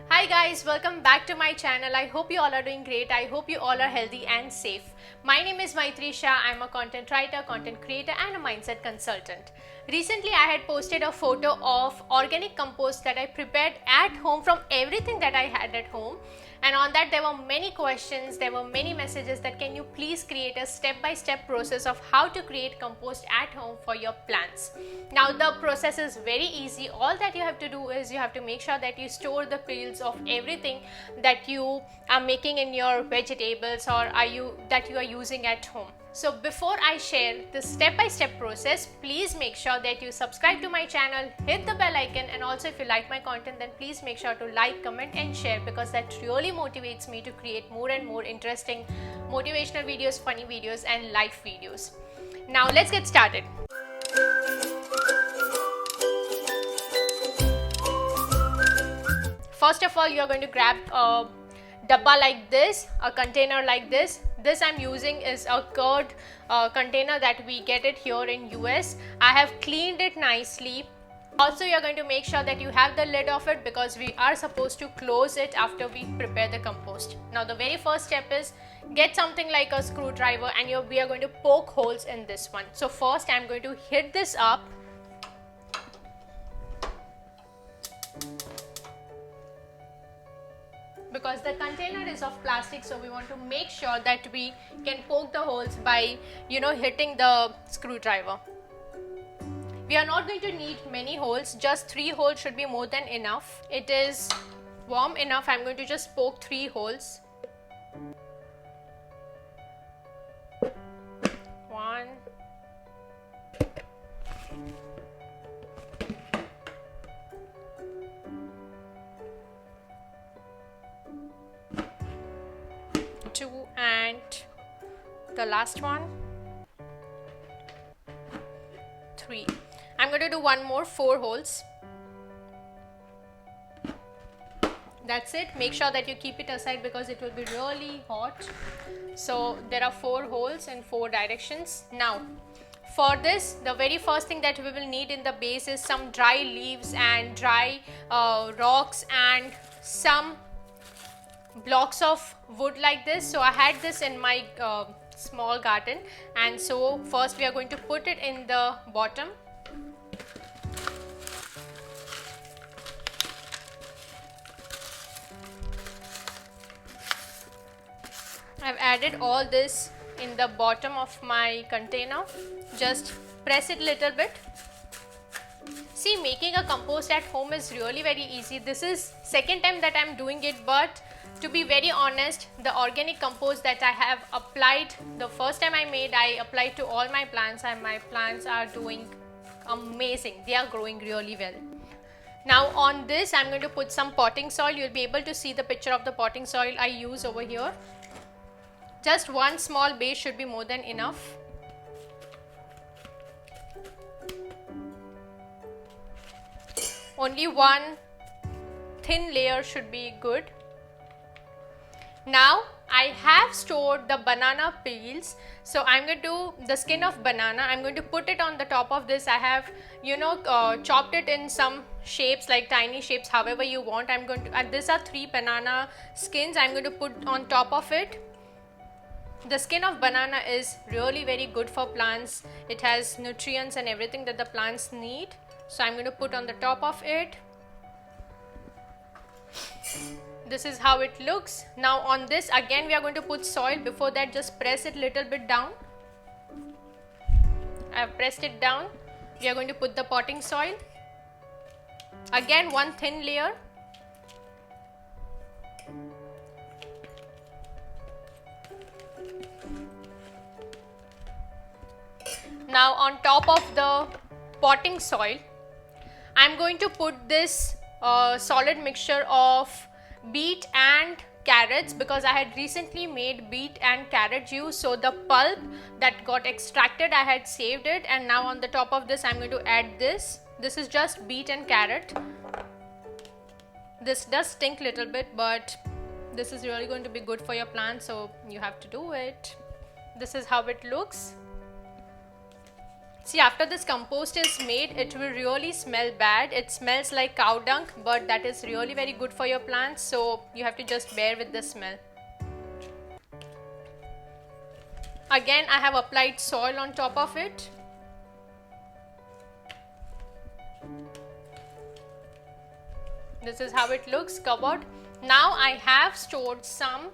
Hi guys, welcome back to my channel. I hope you all are doing great. I hope you all are healthy and safe. My name is Maitri Shah. I'm a content writer, content creator and a mindset consultant. Recently I had posted a photo of organic compost that I prepared at home from everything that I had at home. And on that there were many questions, there were many messages that can you please create a step-by-step process of how to create compost at home for your plants. Now the process is very easy. All that you have to do is you have to make sure that you store the peels of everything that you are making in your vegetables or you are using at home. So before I share the step-by-step process, please make sure that you subscribe to my channel, hit the bell icon, and also if you like my content, then please make sure to like, comment and share, because that really motivates me to create more and more interesting motivational videos, funny videos and life videos. Now let's get started. First of all, you're going to grab a dabba like this, a container like this. This I'm using is a curd container that we get it here in US. I have cleaned it nicely. Also, you're going to make sure that you have the lid of it because we are supposed to close it after we prepare the compost. Now the very first step is get something like a screwdriver and we are going to poke holes in this one. So first I'm going to hit this up. Because the container is of plastic, so we want to make sure that we can poke the holes by hitting the screwdriver. We are not going to need many holes, just 3 holes should be more than enough. It is warm enough. I'm going to just poke 3 holes. 1, 2 and the last one, 3. I'm going to do one more, 4 holes. That's it. Make sure that you keep it aside because it will be really hot. So there are 4 holes in 4 directions. Now for this, the very first thing that we will need in the base is some dry leaves and dry rocks and some blocks of wood like this. So I had this in my small garden, and so first we are going to put it in the bottom. I've added all this in the bottom of my container. Just press it a little bit. See, making a compost at home is really very easy. This is second time that I'm doing it, but to be very honest, the organic compost that I have applied, the first time I applied to all my plants, and my plants are doing amazing. They are growing really well. Now on this, I'm going to put some potting soil. You'll be able to see the picture of the potting soil I use over here. Just one small base should be more than enough. Only one thin layer should be good. Now I have stored the banana peels, so I'm going to do the skin of banana. I'm going to put it on the top of this. I have chopped it in some shapes, like tiny shapes, however you want. I'm going to these are 3 banana skins I'm going to put on top of it. The skin of banana is really very good for plants. It has nutrients and everything that the plants need. So I'm going to put on the top of it. This is how it looks. Now on this again we are going to put soil. Before that, just press it little bit down. I have pressed it down. We are going to put the potting soil. Again one thin layer. Now on top of the potting soil, I'm going to put this solid mixture of beet and carrots, because I had recently made beet and carrot juice. So the pulp that got extracted, I had saved it, and now on the top of this I'm going to add this. This is just beet and carrot. This does stink a little bit, but this is really going to be good for your plant, so you have to do it. This is how it looks. See, after this compost is made, it will really smell bad. It smells like cow dung, but that is really very good for your plants, so you have to just bear with the smell. Again, I have applied soil on top of it. This is how it looks covered. Now I have stored some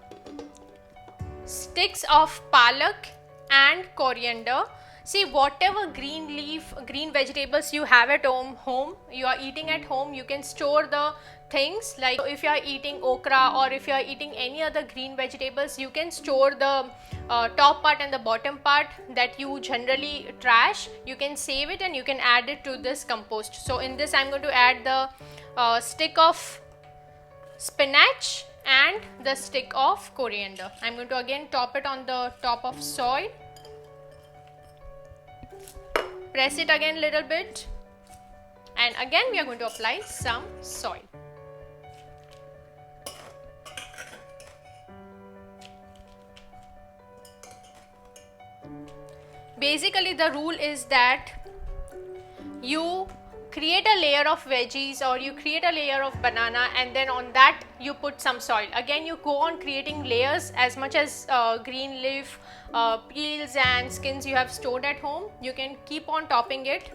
sticks of palak and coriander. See, whatever green vegetables you have at home, you are eating at home, you can store the things. Like if you are eating okra or if you are eating any other green vegetables, you can store the top part and the bottom part that you generally trash. You can save it and you can add it to this compost. So in this, I'm going to add the stick of spinach and the stick of coriander. I'm going to again top it on the top of soil. Press it again a little bit, and again we are going to apply some soil. Basically, the rule is that you create a layer of veggies or you create a layer of banana, and then on that you put some soil. Again, you go on creating layers as much as green leaf peels and skins you have stored at home. You can keep on topping it.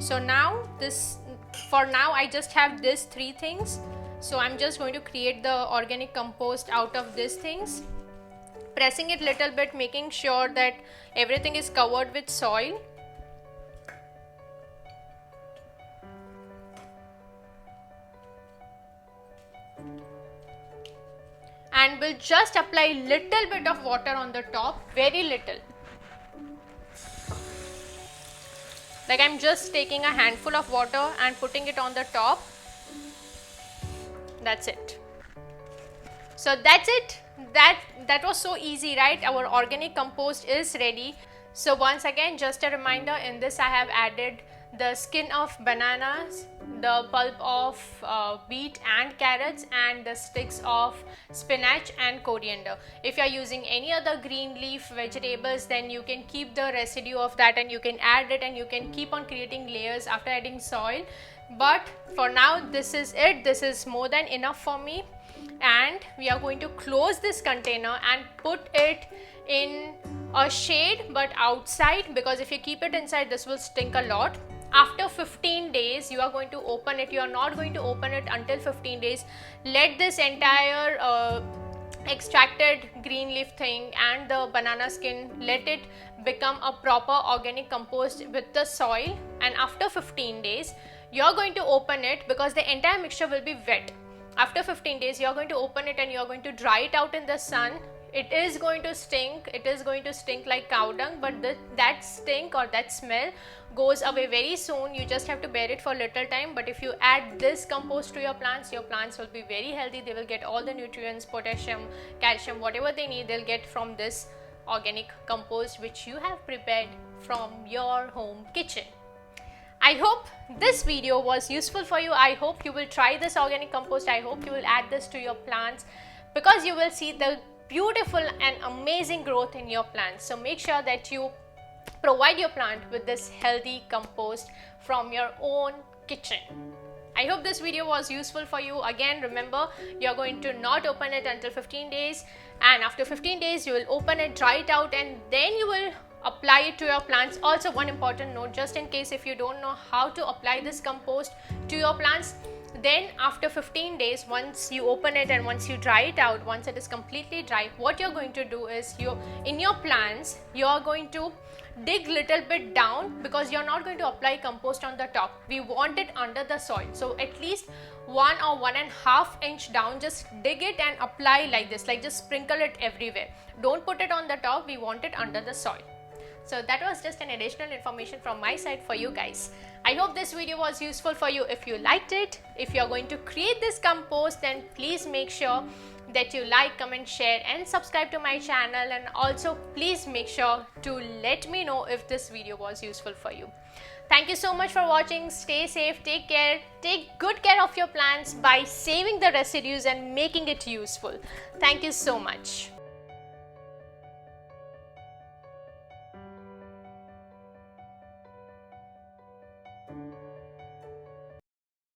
So now for now I just have these three things, so I'm just going to create the organic compost out of these things, pressing it little bit, making sure that everything is covered with soil. And we'll just apply little bit of water on the top, very little. Like I'm just taking a handful of water and putting it on the top. That's it. So that's it. That was so easy, right? Our organic compost is ready. So once again, just a reminder, in this I have added the skin of bananas, the pulp of beet and carrots, and the sticks of spinach and coriander. If you are using any other green leaf vegetables, then you can keep the residue of that and you can add it and you can keep on creating layers after adding soil. But for now, this is it. This is more than enough for me, and we are going to close this container and put it in a shade, but outside, because if you keep it inside, this will stink a lot. After 15 days, you are going to open it. You are not going to open it until 15 days. Let this entire extracted green leaf thing and the banana skin, let it become a proper organic compost with the soil. And after 15 days, you are going to open it, because the entire mixture will be wet. After 15 days, you are going to open it and you are going to dry it out in the sun. It is going to stink. It is going to stink like cow dung, but that stink or that smell goes away very soon. You just have to bear it for a little time. But if you add this compost to your plants will be very healthy. They will get all the nutrients, potassium, calcium, whatever they need, they'll get from this organic compost which you have prepared from your home kitchen. I hope this video was useful for you. I hope you will try this organic compost. I hope you will add this to your plants, because you will see the beautiful and amazing growth in your plants. So make sure that you provide your plant with this healthy compost from your own kitchen. I hope this video was useful for you. Again, remember, you're going to not open it until 15 days, and after 15 days you will open it, dry it out, and then you will apply it to your plants. Also, one important note, just in case if you don't know how to apply this compost to your plants, then after 15 days, once you open it and once you dry it out, once it is completely dry, what you're going to do is, in your plants, you're going to dig little bit down, because you're not going to apply compost on the top. We want it under the soil. So at least 1 or 1.5 inch down, just dig it and apply like this, like just sprinkle it everywhere. Don't put it on the top. We want it under the soil. So that was just an additional information from my side for you guys. I hope this video was useful for you. If you liked it, if you're going to create this compost, then please make sure that you like, comment, share and subscribe to my channel. And also please make sure to let me know if this video was useful for you. Thank you so much for watching. Stay safe, take care, take good care of your plants by saving the residues and making it useful. Thank you so much.